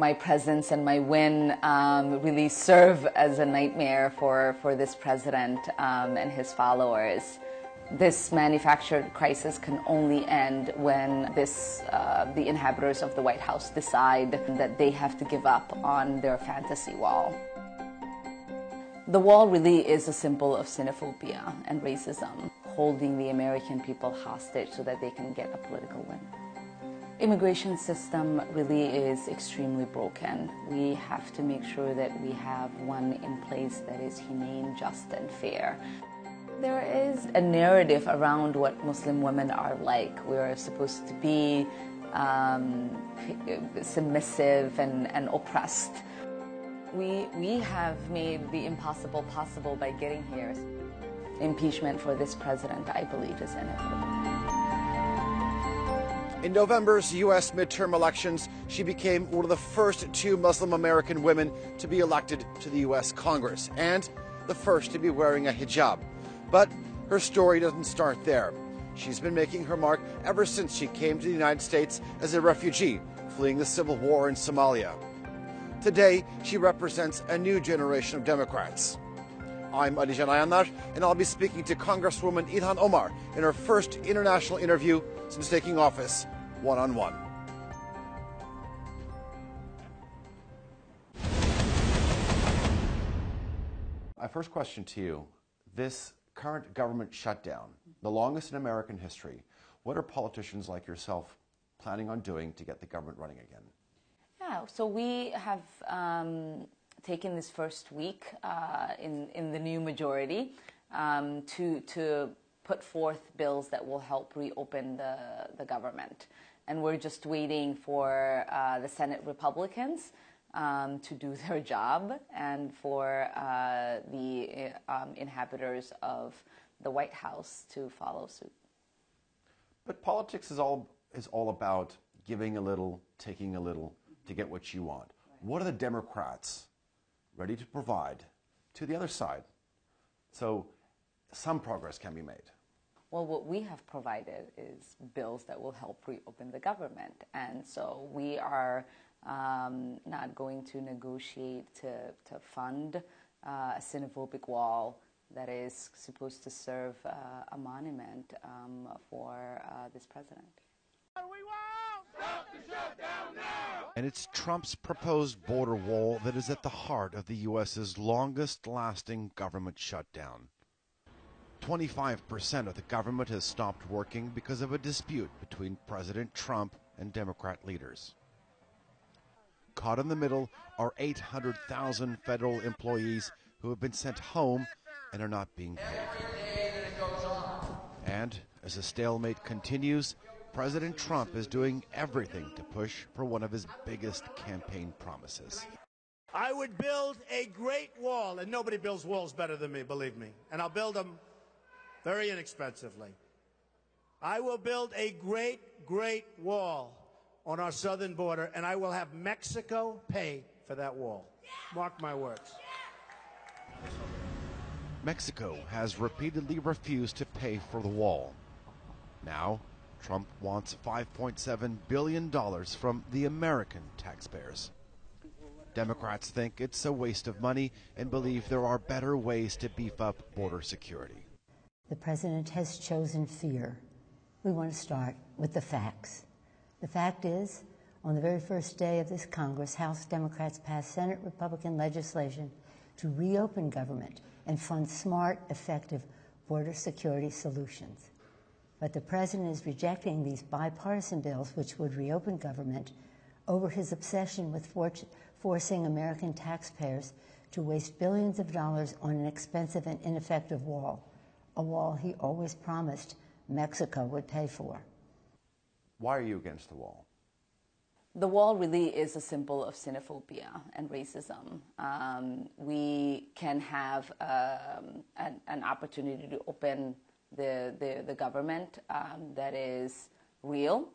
my presence and my win really serve as a nightmare for this president and his followers. This manufactured crisis can only end when the inhabitants of the White House decide that they have to give up on their fantasy wall. The wall really is a symbol of xenophobia and racism, holding the American people hostage so that they can get a political win. Immigration system really is extremely broken. We have to make sure that we have one in place that is humane, just, and fair. There is a narrative around what Muslim women are like. We're supposed to be submissive and oppressed. We have made the impossible possible by getting here. Impeachment for this president, I believe, is inevitable. In November's U.S. midterm elections, she became one of the first 2 Muslim American women to be elected to the U.S. Congress, and the first to be wearing a hijab. But her story doesn't start there. She's been making her mark ever since she came to the United States as a refugee, fleeing the civil war in Somalia. Today, she represents a new generation of Democrats. I'm Alican Ayanlar, and I'll be speaking to Congresswoman Ilhan Omar in her first international interview since taking office, one-on-one. My first question to you, this current government shutdown, the longest in American history, what are politicians like yourself planning on doing to get the government running again? Yeah, so we have taken this first week in the new majority to put forth bills that will help reopen the government. And we're just waiting for the Senate Republicans to do their job and for the inhabitants of the White House to follow suit. But politics is all about giving a little, taking a little to get what you want. Right. What are the Democrats ready to provide to the other side so some progress can be made? Well, what we have provided is bills that will help reopen the government. And so we are not going to negotiate to fund a xenophobic wall that is supposed to serve a monument for this president. We won't stop the shutdown now! And it's Trump's proposed border wall that is at the heart of the U.S.'s longest-lasting government shutdown. 25% of the government has stopped working because of a dispute between President Trump and Democrat leaders. Caught in the middle are 800,000 federal employees who have been sent home and are not being paid. And as the stalemate continues, President Trump is doing everything to push for one of his biggest campaign promises. I would build a great wall, and nobody builds walls better than me, believe me. And I'll build them very inexpensively. I will build a great, great wall on our southern border, and I will have Mexico pay for that wall. Mark my words. Mexico has repeatedly refused to pay for the wall. Now, Trump wants $5.7 billion from the American taxpayers. Democrats think it's a waste of money and believe there are better ways to beef up border security. The president has chosen fear. We want to start with the facts. The fact is, on the very first day of this Congress, House Democrats passed Senate Republican legislation to reopen government and fund smart, effective border security solutions. But the president is rejecting these bipartisan bills which would reopen government over his obsession with forcing American taxpayers to waste billions of dollars on an expensive and ineffective wall, a wall he always promised Mexico would pay for. Why are you against the wall? The wall really is a symbol of xenophobia and racism. We can have an opportunity to open the government that is real,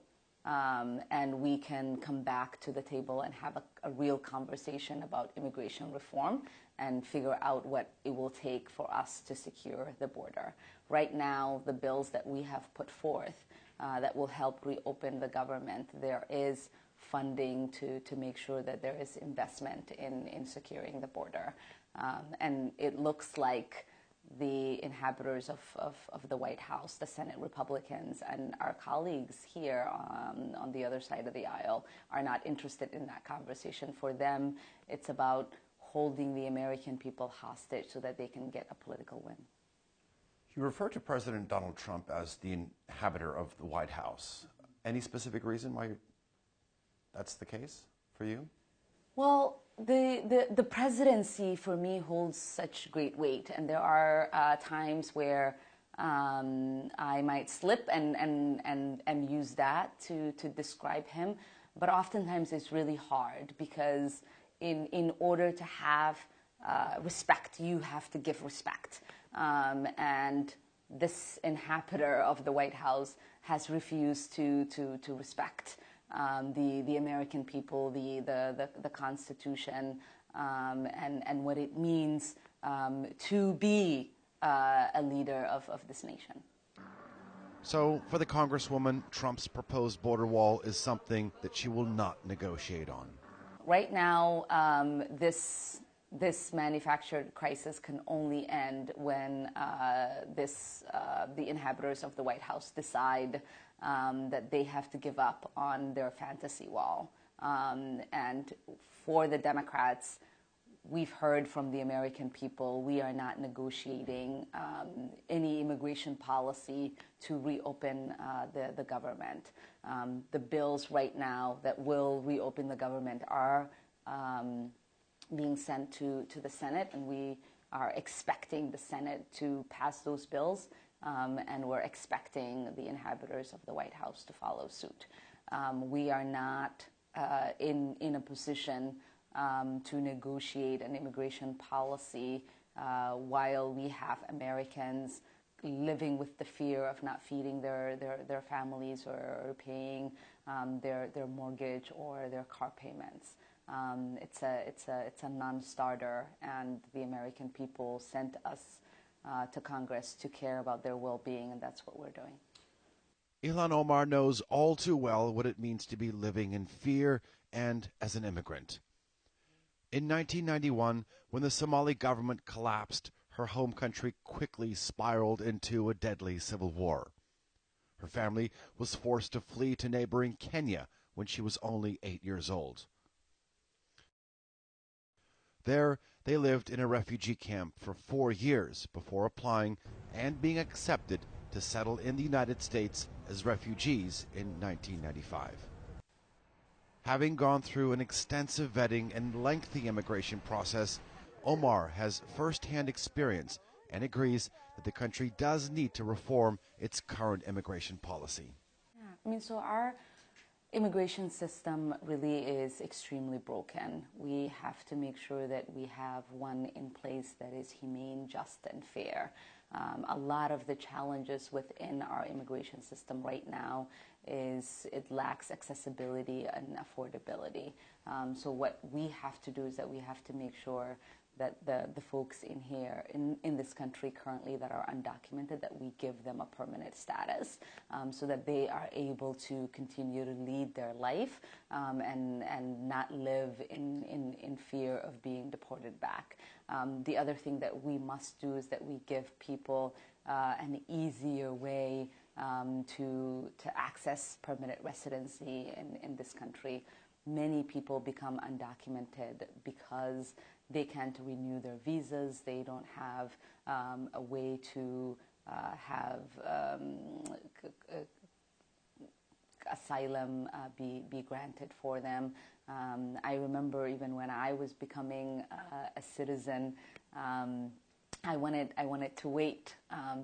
and we can come back to the table and have a real conversation about immigration reform and figure out what it will take for us to secure the border. Right now, the bills that we have put forth that will help reopen the government, there is funding to make sure that there is investment in securing the border. And it looks like the inhabitants of the White House, the Senate Republicans, and our colleagues here on the other side of the aisle are not interested in that conversation. For them, it's about holding the American people hostage so that they can get a political win. You refer to President Donald Trump as the inhabitor of the White House. Any specific reason why that's the case for you? Well, the presidency for me holds such great weight, and there are times where I might slip and use that to describe him, but oftentimes it's really hard because in order to have respect, you have to give respect, and this inhabitor of the White House has refused to respect the American people, the Constitution, and what it means to be a leader of this nation. So, for the Congresswoman, Trump's proposed border wall is something that she will not negotiate on. Right now, this manufactured crisis can only end when the inhabitants of the White House decide that they have to give up on their fantasy wall. And for the Democrats, we've heard from the American people, we are not negotiating any immigration policy to reopen the government. The bills right now that will reopen the government are being sent to the Senate, and we are expecting the Senate to pass those bills, and we're expecting the inhabitants of the White House to follow suit. We are not in a position to negotiate an immigration policy while we have Americans living with the fear of not feeding their families or paying their mortgage or their car payments. It's a non-starter, and the American people sent us to Congress to care about their well-being, and that's what we're doing. Ilhan Omar knows all too well what it means to be living in fear and as an immigrant. In 1991, when the Somali government collapsed, her home country quickly spiraled into a deadly civil war. Her family was forced to flee to neighboring Kenya when she was only 8 years old. There, they lived in a refugee camp for 4 years before applying and being accepted to settle in the United States as refugees in 1995. Having gone through an extensive vetting and lengthy immigration process, Omar has first-hand experience and agrees that the country does need to reform its current immigration policy. Yeah, so our immigration system really is extremely broken. We have to make sure that we have one in place that is humane, just, and fair. A lot of the challenges within our immigration system right now is it lacks accessibility and affordability. So what we have to do is that we have to make sure that the folks in here, in this country currently that are undocumented, that we give them a permanent status so that they are able to continue to lead their life and not live in fear of being deported back. The other thing that we must do is that we give people an easier way to access permanent residency in this country. Many people become undocumented because they can't renew their visas. They don't have a way to have asylum be granted for them. I remember even when I was becoming a citizen, I wanted to wait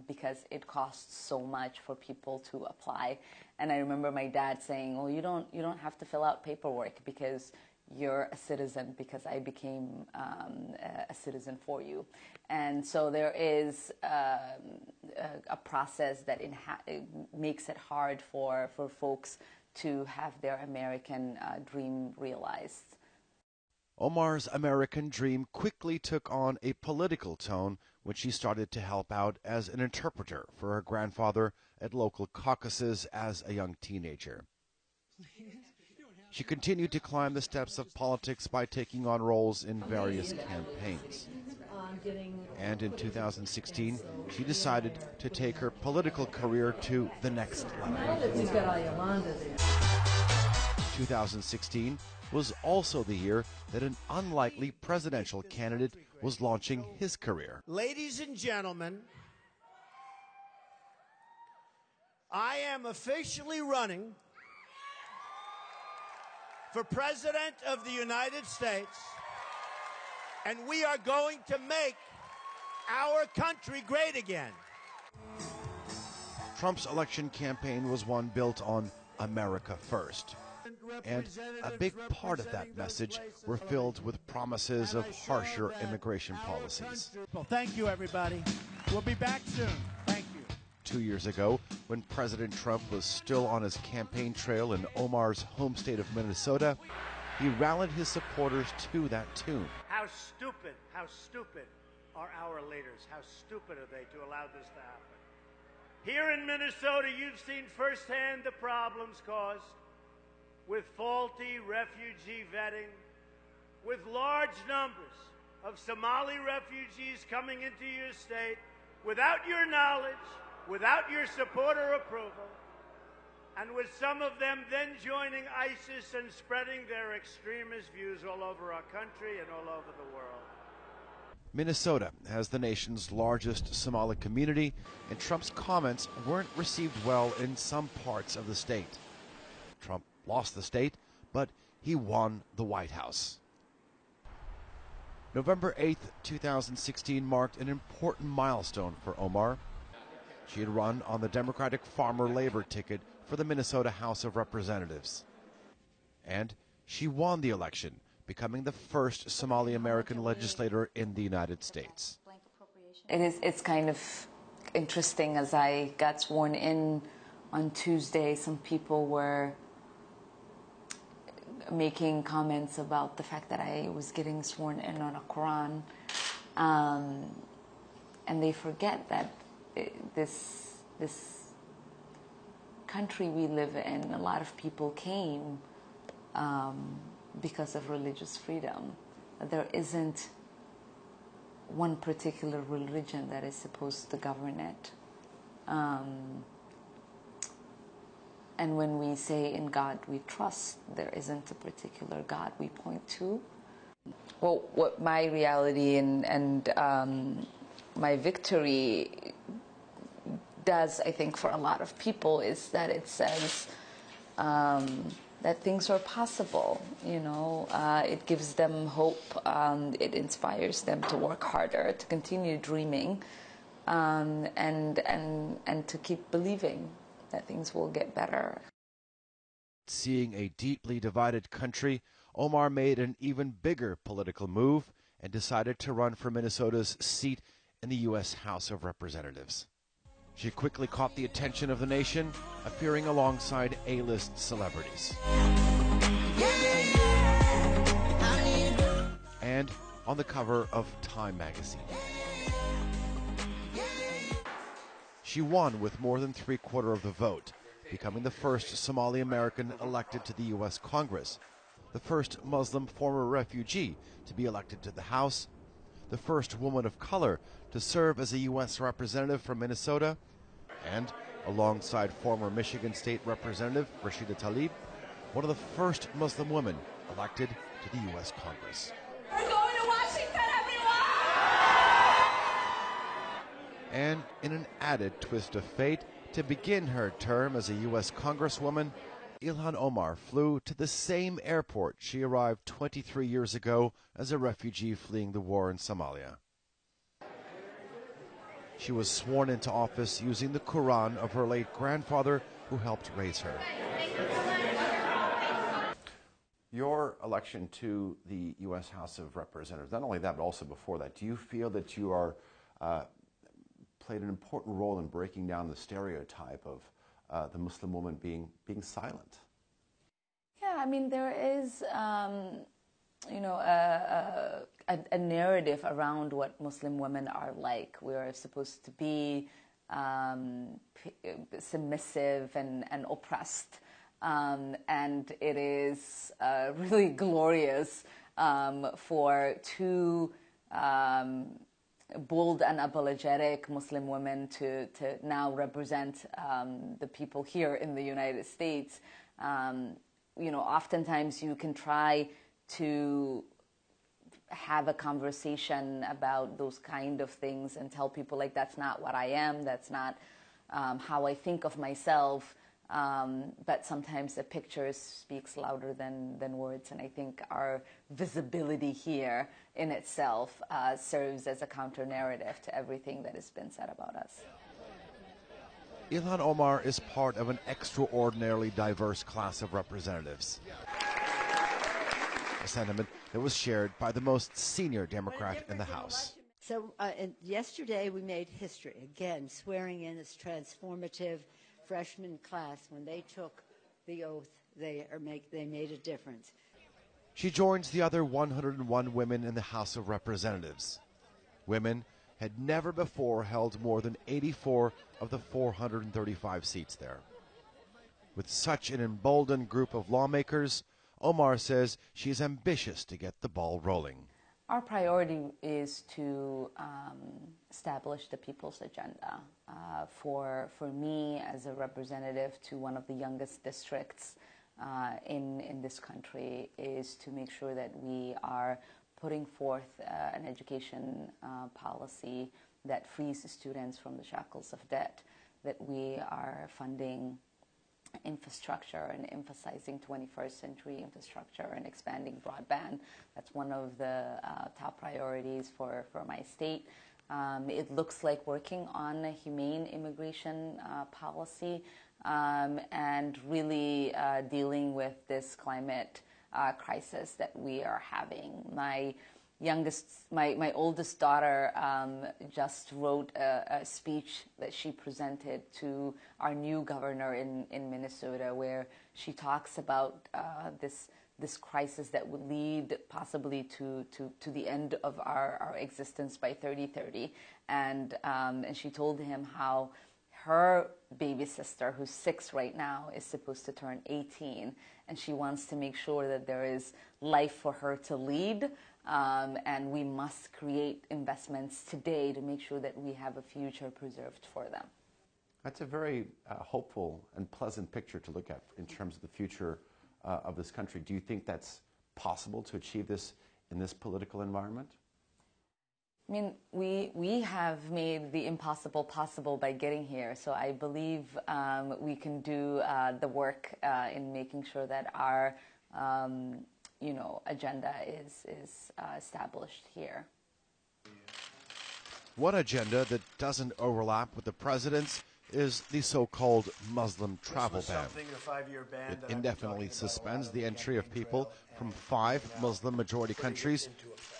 because it costs so much for people to apply. And I remember my dad saying, "Well, you don't have to fill out paperwork because you're a citizen, because I became a citizen for you." And so there is a process that makes it hard for folks to have their American dream realized. Omar's American dream quickly took on a political tone when she started to help out as an interpreter for her grandfather at local caucuses as a young teenager. She continued to climb the steps of politics by taking on roles in various campaigns. And in 2016, she decided to take her political career to the next level. 2016 was also the year that an unlikely presidential candidate was launching his career. Ladies and gentlemen, I am officially running for President of the United States, and we are going to make our country great again. Trump's election campaign was one built on America first. And a big part of that message were filled with promises of harsher immigration policies. Well, thank you, everybody. We'll be back soon. Thank you. 2 years ago, when President Trump was still on his campaign trail in Omar's home state of Minnesota, he rallied his supporters to that tune. How stupid are our leaders? How stupid are they to allow this to happen? Here in Minnesota, you've seen firsthand the problems caused with faulty refugee vetting, with large numbers of Somali refugees coming into your state without your knowledge, without your support or approval, and with some of them then joining ISIS and spreading their extremist views all over our country and all over the world. Minnesota has the nation's largest Somali community, and Trump's comments weren't received well in some parts of the state. Trump lost the state, but he won the White House. November 8th, 2016 marked an important milestone for Omar. She had run on the Democratic Farmer-Labor ticket for the Minnesota House of Representatives. And she won the election, becoming the first Somali-American legislator in the United States. It's kind of interesting. As I got sworn in on Tuesday, some people were making comments about the fact that I was getting sworn in on a Quran, and they forget that this country we live in, a lot of people came because of religious freedom. There isn't one particular religion that is supposed to govern it. And when we say in God we trust, there isn't a particular God we point to. Well, what my reality and my victory does, I think, for a lot of people is that it says that things are possible. You know, it gives them hope. It inspires them to work harder, to continue dreaming, and to keep believing that things will get better. Seeing a deeply divided country, Omar made an even bigger political move and decided to run for Minnesota's seat in the U.S. House of Representatives. She quickly caught the attention of the nation, appearing alongside A-list celebrities. And on the cover of Time magazine. She won with more than three-quarters of the vote, becoming the first Somali American elected to the U.S. Congress, the first Muslim former refugee to be elected to the House, the first woman of color to serve as a U.S. representative from Minnesota, and, alongside former Michigan State Representative Rashida Tlaib, one of the first Muslim women elected to the U.S. Congress. We're going to Washington, everyone! And in an added twist of fate, to begin her term as a U.S. Congresswoman, Ilhan Omar flew to the same airport she arrived 23 years ago as a refugee fleeing the war in Somalia. She was sworn into office using the Quran of her late grandfather, who helped raise her. Your election to the U.S. House of Representatives, not only that, but also before that, do you feel that you are played an important role in breaking down the stereotype of the Muslim woman being silent? Yeah, I mean, there is, you know, a narrative around what Muslim women are like. We are supposed to be submissive and oppressed. and it is really glorious for two bold and apologetic Muslim women to now represent the people here in the United States. Oftentimes you can try to have a conversation about those kind of things and tell people, like, that's not what I am, that's not how I think of myself. But sometimes a picture speaks louder than words, and I think our visibility here in itself serves as a counter-narrative to everything that has been said about us. Ilhan Omar is part of an extraordinarily diverse class of representatives. A sentiment that was shared by the most senior Democrat in the House. So yesterday we made history, again, swearing in this transformative freshman class. When they took the oath, they made a difference. She joins the other 101 women in the House of Representatives. Women had never before held more than 84 of the 435 seats there. With such an emboldened group of lawmakers, Omar says she is ambitious to get the ball rolling. Our priority is to establish the people's agenda. For me, as a representative to one of the youngest districts in this country, is to make sure that we are putting forth an education policy that frees students from the shackles of debt, that we are funding infrastructure and emphasizing 21st century infrastructure and expanding broadband. That's one of the top priorities for my state. It looks like working on a humane immigration policy and really dealing with this climate crisis that we are having. My oldest daughter just wrote a speech that she presented to our new governor in Minnesota, where she talks about this crisis that would lead possibly to the end of our existence by 2030, and she told him how her baby sister, who's 6 right now, is supposed to turn 18, and she wants to make sure that there is life for her to lead. And we must create investments today to make sure that we have a future preserved for them. That's a very hopeful and pleasant picture to look at in terms of the future of this country. Do you think that's possible to achieve this in this political environment? I mean, we have made the impossible possible by getting here. So I believe we can do the work in making sure that our agenda is established here. One agenda that doesn't overlap with the president's is the so-called Muslim travel ban. It indefinitely suspends the entry of people from 5 Muslim-majority countries,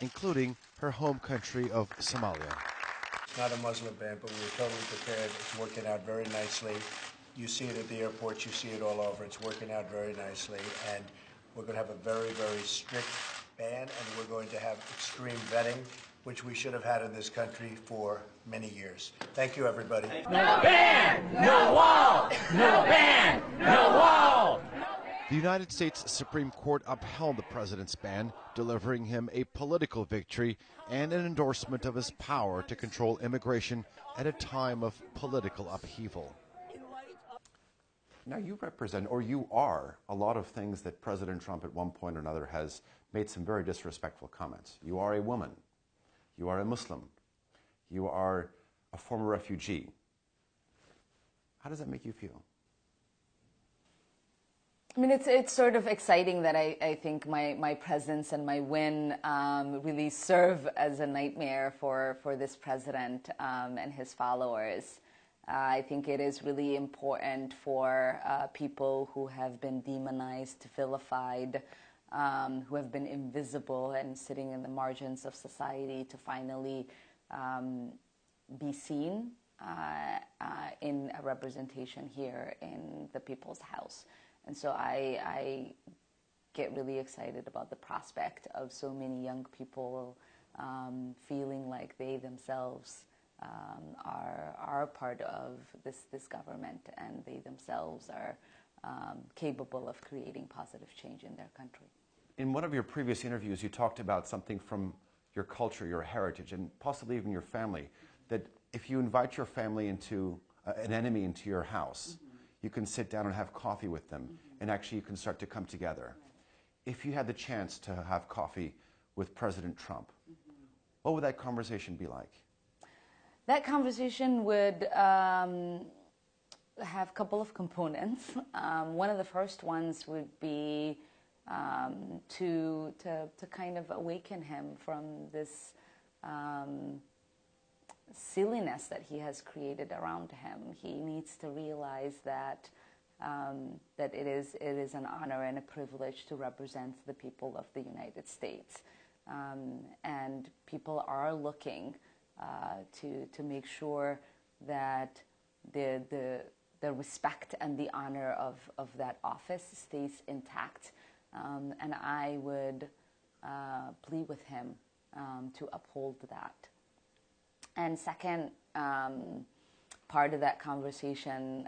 including her home country of Somalia. It's not a Muslim ban, but we're totally prepared. It's working out very nicely. You see it at the airports. You see it all over. It's working out very nicely. And we're going to have a very, very strict ban, and we're going to have extreme vetting, which we should have had in this country for many years. Thank you, everybody. No ban, no wall! No ban, no wall! The United States Supreme Court upheld the president's ban, delivering him a political victory and an endorsement of his power to control immigration at a time of political upheaval. Now you represent, or you are, a lot of things that President Trump at one point or another has made some very disrespectful comments. You are a woman. You are a Muslim. You are a former refugee. How does that make you feel? I mean, it's sort of exciting that I think my presence and my win really serve as a nightmare for this president and his followers. I think it is really important for people who have been demonized, vilified, who have been invisible and sitting in the margins of society to finally be seen in a representation here in the People's House. And so I get really excited about the prospect of so many young people feeling like they themselves are part of this government, and they themselves are capable of creating positive change in their country. In one of your previous interviews, you talked about something from your culture, your heritage, and possibly even your family, that if you invite your family into an enemy into your house, you can sit down and have coffee with them, and actually you can start to come together. If you had the chance to have coffee with President Trump, what would that conversation be like? That conversation would have a couple of components. One of the first ones would be to kind of awaken him from this silliness that he has created around him. He needs to realize that that it is an honor and a privilege to represent the people of the United States, and people are looking to make sure that the respect and the honor of that office stays intact. And I would plead with him to uphold that. And second, part of that conversation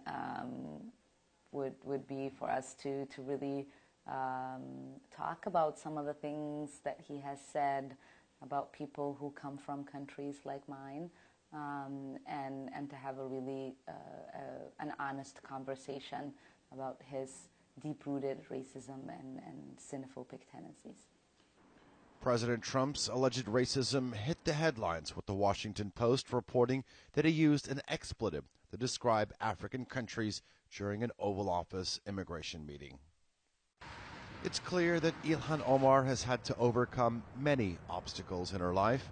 would be for us to really talk about some of the things that he has said about people who come from countries like mine, and to have a really an honest conversation about his deep-rooted racism and xenophobic tendencies. President Trump's alleged racism hit the headlines, with the Washington Post reporting that he used an expletive to describe African countries during an Oval Office immigration meeting. It's clear that Ilhan Omar has had to overcome many obstacles in her life.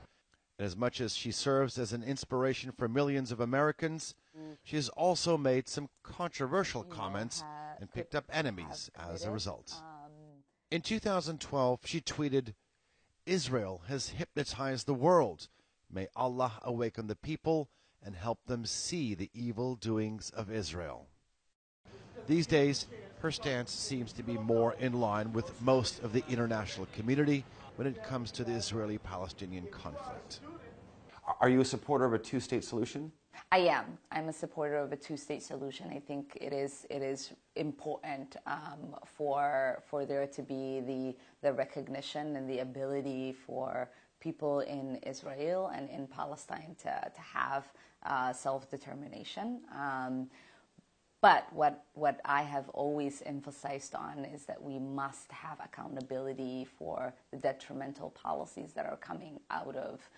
And as much as she serves as an inspiration for millions of Americans, she has also made some controversial comments and picked up enemies as a result. In 2012, she tweeted, "Israel has hypnotized the world. May Allah awaken the people and help them see the evil doings of Israel." These days, her stance seems to be more in line with most of the international community when it comes to the Israeli-Palestinian conflict. Are you a supporter of a two-state solution? I am. I'm a supporter of a two-state solution. I think it is important for there to be the recognition and the ability for people in Israel and in Palestine to have self-determination. But what I have always emphasized on is that we must have accountability for the detrimental policies that are coming out of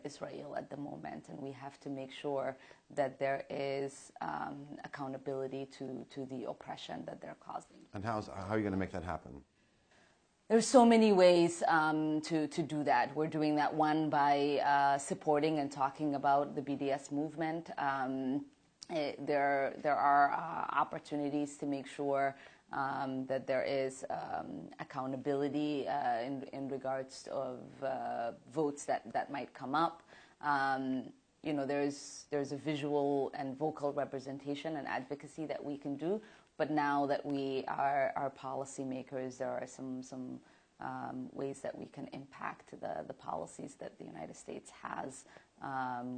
Israel at the moment, and we have to make sure that there is accountability to the oppression that they're causing. And how are you going to make that happen? There's so many ways to do that. We're doing that, one, by supporting and talking about the BDS movement. There are opportunities to make sure that there is accountability in regards of votes that might come up. You know, there's a visual and vocal representation and advocacy that we can do. But now that we are policymakers, there are some ways that we can impact the policies that the United States has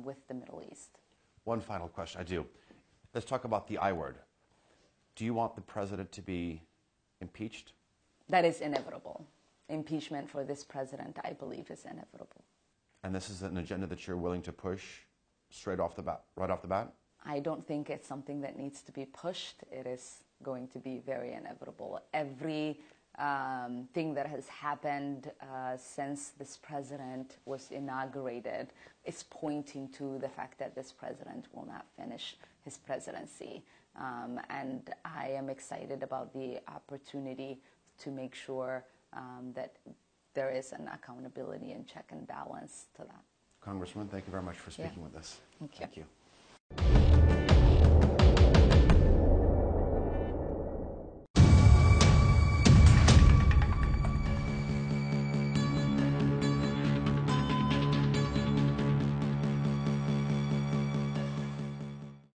with the Middle East. One final question, I do. Let's talk about the I word. Do you want the president to be impeached? That is inevitable. Impeachment for this president, I believe, is inevitable. And this is an agenda that you're willing to push straight off the bat, right off the bat? I don't think it's something that needs to be pushed. It is going to be very inevitable. Every thing that has happened since this president was inaugurated is pointing to the fact that this president will not finish his presidency. And I am excited about the opportunity to make sure that there is an accountability and check and balance to that. Congresswoman, thank you very much for speaking with us. Thank you. Thank you.